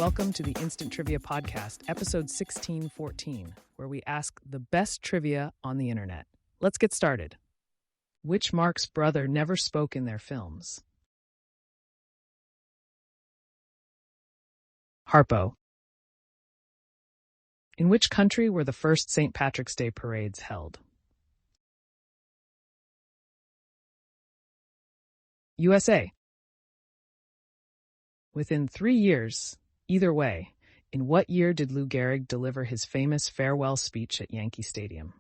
Welcome to the Instant Trivia Podcast, episode 1614, where we ask the best trivia on the internet. Let's get started. Which Marx brother never spoke in their films? Harpo. In which country were the first St. Patrick's Day parades held? USA. Within 3 years, either way, in what year did Lou Gehrig deliver his famous farewell speech at Yankee Stadium?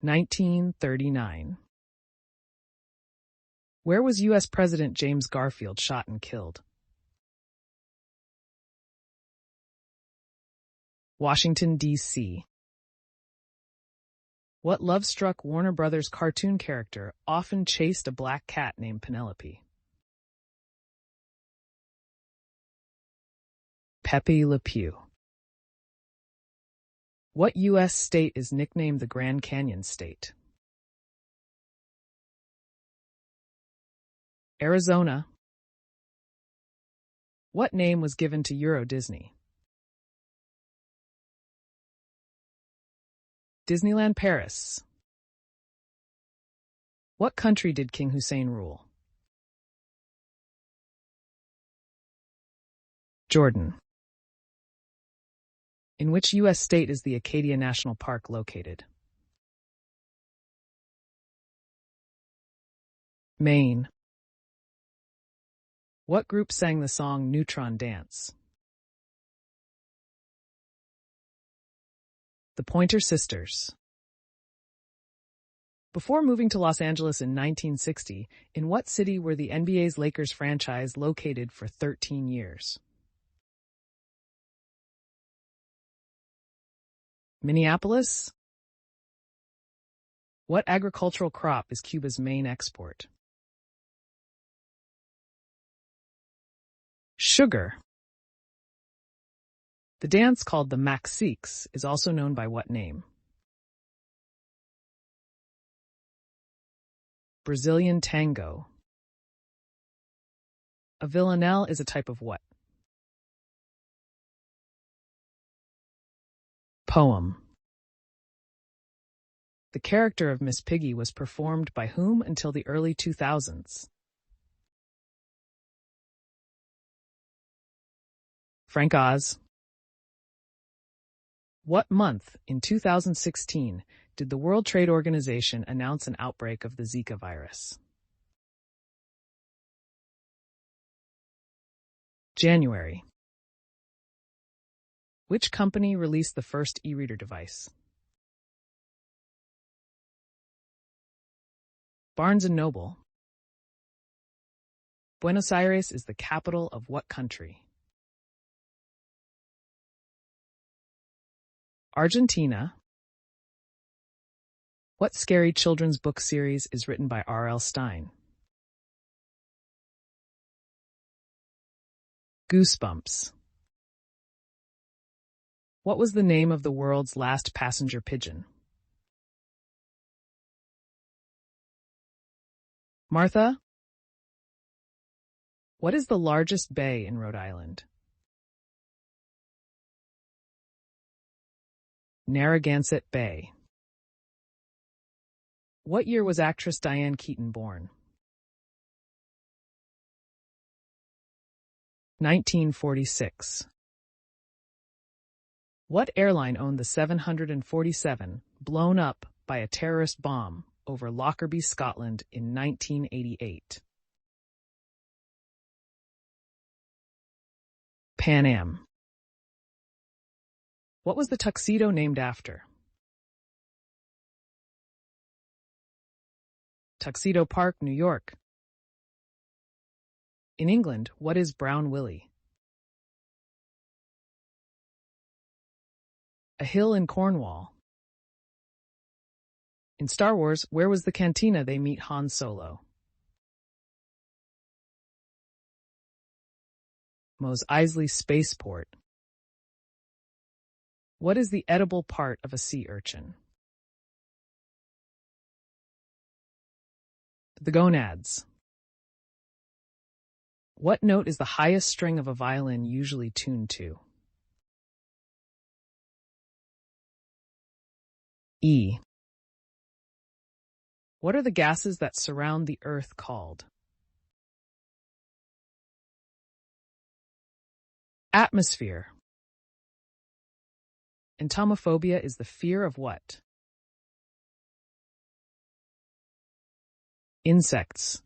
1939. Where was U.S. President James Garfield shot and killed? Washington, D.C. What love-struck Warner Brothers cartoon character often chased a black cat named Penelope? Pepe Le Pew. What U.S. state is nicknamed the Grand Canyon State? Arizona. What name was given to Euro Disney? Disneyland Paris. What country did King Hussein rule? Jordan. In which U.S. state is the Acadia National Park located? Maine. What group sang the song Neutron Dance? The Pointer Sisters. Before moving to Los Angeles in 1960, in what city were the NBA's Lakers franchise located for 13 years? Minneapolis? What agricultural crop is Cuba's main export? Sugar. The dance called the Mexiques is also known by what name? Brazilian tango. A villanelle is a type of what? Poem. The character of Miss Piggy was performed by whom until the early 2000s? Frank Oz. What month in 2016 did the World Trade Organization announce an outbreak of the Zika virus? January. Which company released the first e-reader device? Barnes & Noble. Buenos Aires is the capital of what country? Argentina. What scary children's book series is written by R.L. Stine? Goosebumps. What was the name of the world's last passenger pigeon? Martha? What is the largest bay in Rhode Island? Narragansett Bay. What year was actress Diane Keaton born? 1946. What airline owned the 747 blown up by a terrorist bomb over Lockerbie, Scotland in 1988? Pan Am. What was the tuxedo named after? Tuxedo Park, New York. In England, what is Brown Willie? A hill in Cornwall. In Star Wars, where was the cantina they meet Han Solo? Mos Eisley Spaceport. What is the edible part of a sea urchin? The gonads. What note is the highest string of a violin usually tuned to? E. What are the gases that surround the Earth called? Atmosphere. Entomophobia is the fear of what? Insects.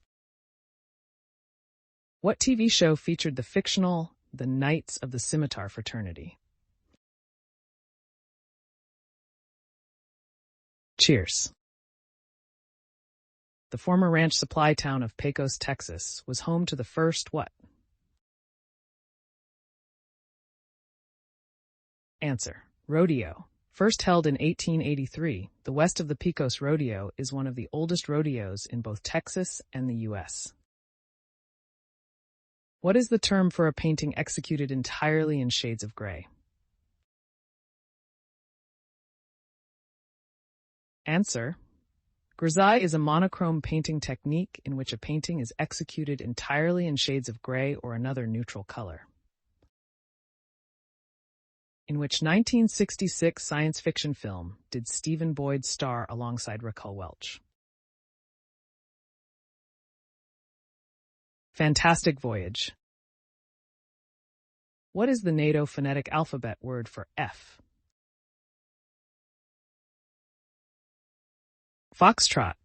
What TV show featured the fictional The Knights of the Scimitar Fraternity? Cheers. The former ranch supply town of Pecos, Texas, was home to the first what? Answer. Rodeo. First held in 1883, the West of the Pecos Rodeo is one of the oldest rodeos in both Texas and the U.S. What is the term for a painting executed entirely in shades of gray? Answer. Grisaille is a monochrome painting technique in which a painting is executed entirely in shades of gray or another neutral color. In which 1966 science fiction film did Stephen Boyd star alongside Raquel Welch? Fantastic Voyage. What is the NATO phonetic alphabet word for F? Foxtrot.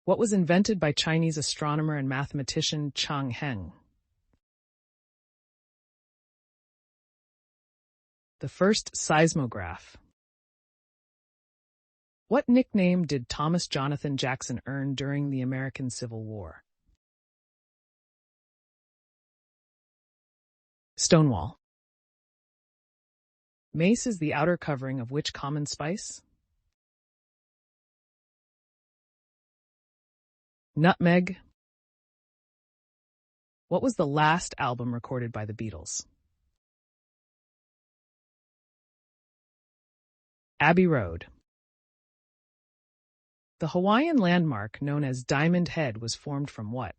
What was invented by Chinese astronomer and mathematician Chang Heng? The first seismograph. What nickname did Thomas Jonathan Jackson earn during the American Civil War? Stonewall. Mace is the outer covering of which common spice? Nutmeg. What was the last album recorded by the Beatles? Abbey Road. The Hawaiian landmark known as Diamond Head was formed from what?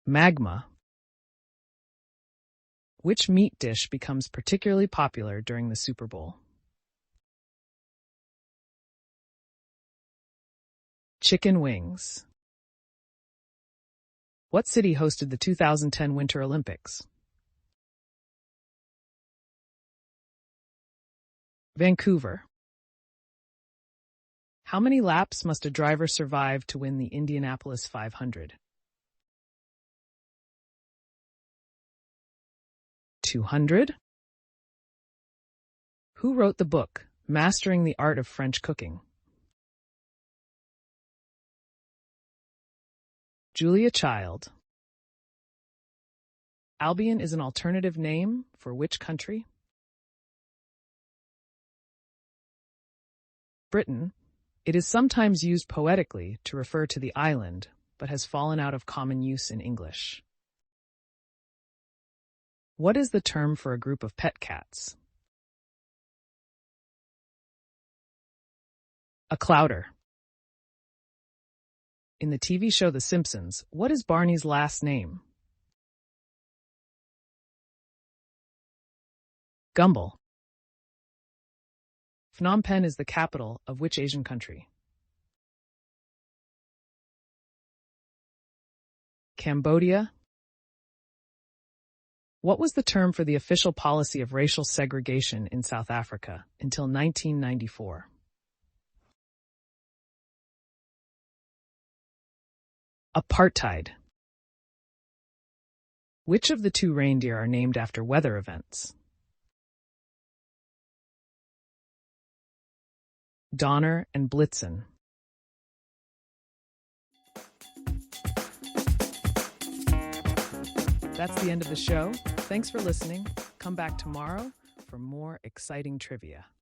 Magma. Which meat dish becomes particularly popular during the Super Bowl? Chicken wings. What city hosted the 2010 Winter Olympics? Vancouver. How many laps must a driver survive to win the Indianapolis 500? 200? Who wrote the book, Mastering the Art of French Cooking? Julia Child. Albion is an alternative name for which country? Britain. It is sometimes used poetically to refer to the island, but has fallen out of common use in English. What is the term for a group of pet cats? A clouder. In the TV show The Simpsons, what is Barney's last name? Gumble. Phnom Penh is the capital of which Asian country? Cambodia. What was the term for the official policy of racial segregation in South Africa until 1994? Apartheid. Which of the two reindeer are named after weather events? Donner and Blitzen. That's the end of the show. Thanks for listening. Come back tomorrow for more exciting trivia.